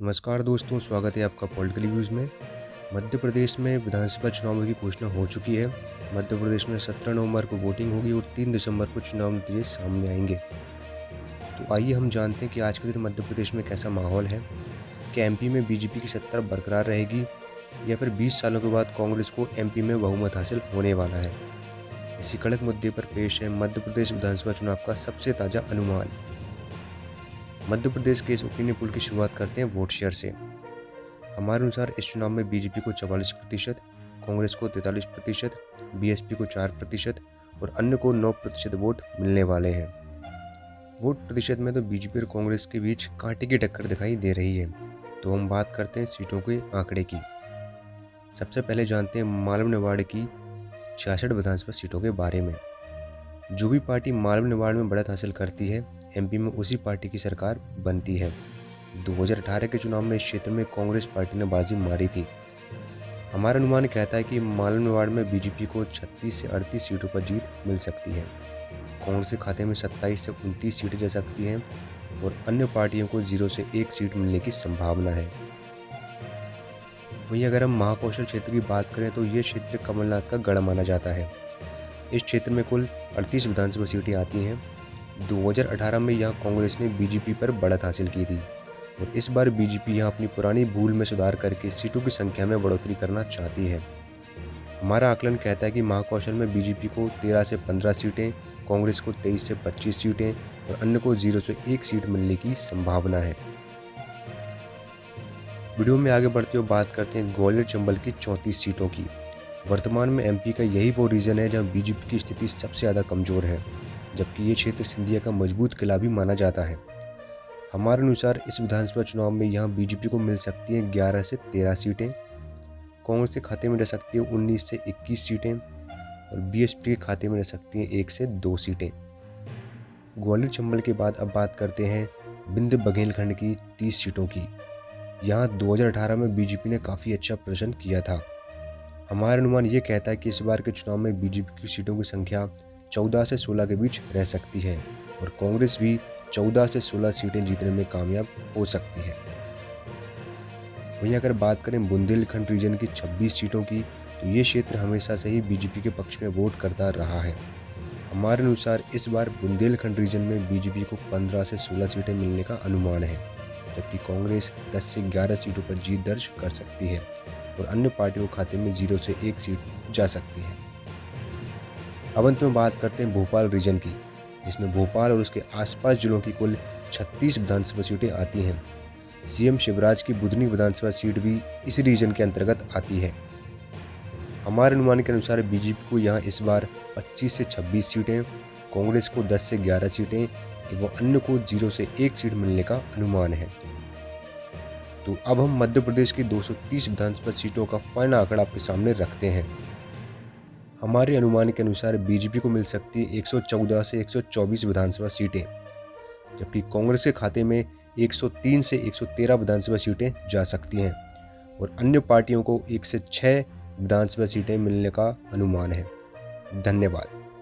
नमस्कार दोस्तों, स्वागत है आपका पॉलिटिकल व्यूज़ में। मध्य प्रदेश में विधानसभा चुनावों की घोषणा हो चुकी है। मध्य प्रदेश में 17 नवंबर को वोटिंग होगी और 3 दिसंबर को चुनाव नतीजे सामने आएंगे। तो आइए हम जानते हैं कि आज के दिन मध्य प्रदेश में कैसा माहौल है। क्या एमपी में बीजेपी की सत्ता बरकरार रहेगी या फिर 20 सालों के बाद कांग्रेस को एमपी में बहुमत हासिल होने वाला है। इसी कड़क मुद्दे पर पेश है मध्य प्रदेश विधानसभा चुनाव का सबसे ताज़ा अनुमान। मध्य प्रदेश के इस ओपिनियन पोल की शुरुआत करते हैं वोट शेयर से। हमारे अनुसार इस चुनाव में बीजेपी को 44%, कांग्रेस को 43%, बीएसपी को 4% और अन्य को 9% वोट मिलने वाले हैं। वोट प्रतिशत में तो बीजेपी और कांग्रेस के बीच कांटे की टक्कर दिखाई दे रही है। तो हम बात करते हैं सीटों के आंकड़े की। सबसे पहले जानते हैं मालवा निवाड़ की 66 विधानसभा सीटों के बारे में। जो भी पार्टी मालवा निवाड़ में बढ़त हासिल करती है, एमपी में उसी पार्टी की सरकार बनती है। 2018 के चुनाव में इस क्षेत्र में कांग्रेस पार्टी ने बाजी मारी थी। हमारा अनुमान कहता है कि मालवा निवाड़ में बीजेपी को 36 से 38 सीटों पर जीत मिल सकती है। कांग्रेस के खाते में 27 से 29 सीटें जा सकती हैं और अन्य पार्टियों को 0 से 1 सीट मिलने की संभावना है। वहीं अगर हम महाकौशल क्षेत्र की बात करें तो ये क्षेत्र कमलनाथ का गढ़ माना जाता है। इस क्षेत्र में कुल 38 विधानसभा सीटें आती हैं। 2018 में यहाँ कांग्रेस ने बीजेपी पर बढ़त हासिल की थी और इस बार बीजेपी यहाँ अपनी पुरानी भूल में सुधार करके सीटों की संख्या में बढ़ोतरी करना चाहती है। हमारा आकलन कहता है कि महाकौशल में बीजेपी को 13 से 15 सीटें, कांग्रेस को 23 से 25 सीटें और अन्य को 0 से 1 सीट मिलने की संभावना है। वीडियो में आगे बढ़ते हुए बात करते हैं ग्वालियर चंबल की 34 सीटों की। वर्तमान में एमपी का यही वो रीजन है जहाँ बीजेपी की स्थिति सबसे ज़्यादा कमज़ोर है, जबकि ये क्षेत्र सिंधिया का मजबूत किला भी माना जाता है। हमारे अनुसार इस विधानसभा चुनाव में यहाँ बीजेपी को मिल सकती हैं 11 से 13 सीटें, कांग्रेस के खाते में रह सकती है 19 से 21 सीटें और बीएसपी के खाते में रह सकती हैं 1 से 2 सीटें। ग्वालियर चंबल के बाद अब बात करते हैं बिंद बघेलखंड की 30 सीटों की। यहाँ 2018 में बीजेपी ने काफ़ी अच्छा प्रदर्शन किया था। हमारा अनुमान ये कहता है कि इस बार के चुनाव में बीजेपी की सीटों की संख्या 14 से 16 के बीच रह सकती है और कांग्रेस भी 14 से 16 सीटें जीतने में कामयाब हो सकती है। वहीं अगर बात करें बुंदेलखंड रीजन की 26 सीटों की, तो ये क्षेत्र हमेशा से ही बीजेपी के पक्ष में वोट करता रहा है। हमारे अनुसार इस बार बुंदेलखंड रीजन में बीजेपी को 15 से 16 सीटें मिलने का अनुमान है, जबकि कांग्रेस 10 से 11 सीटों पर जीत दर्ज कर सकती है और अन्य पार्टियों के खाते में 0 से 1 सीट जा सकती है। अब अंत में बात करते हैं भोपाल रीजन की, जिसमें भोपाल और उसके आसपास जिलों की कुल 36 विधानसभा सीटें आती हैं। सीएम शिवराज की बुधनी विधानसभा सीट भी इस रीजन के अंतर्गत आती है। हमारे अनुमान के अनुसार बीजेपी को यहाँ इस बार 25 से 26 सीटें, कांग्रेस को 10 से 11 सीटें एवं अन्य को 0 से 1 सीट मिलने का अनुमान है। तो अब हम मध्य प्रदेश की 230 विधानसभा सीटों का फाइनल आंकड़ा आपके सामने रखते हैं। हमारे अनुमान के अनुसार बीजेपी को मिल सकती है 114 से 124 विधानसभा सीटें, जबकि कांग्रेस के खाते में 103 से 113 विधानसभा सीटें जा सकती हैं और अन्य पार्टियों को 1 से 6 विधानसभा सीटें मिलने का अनुमान है। धन्यवाद।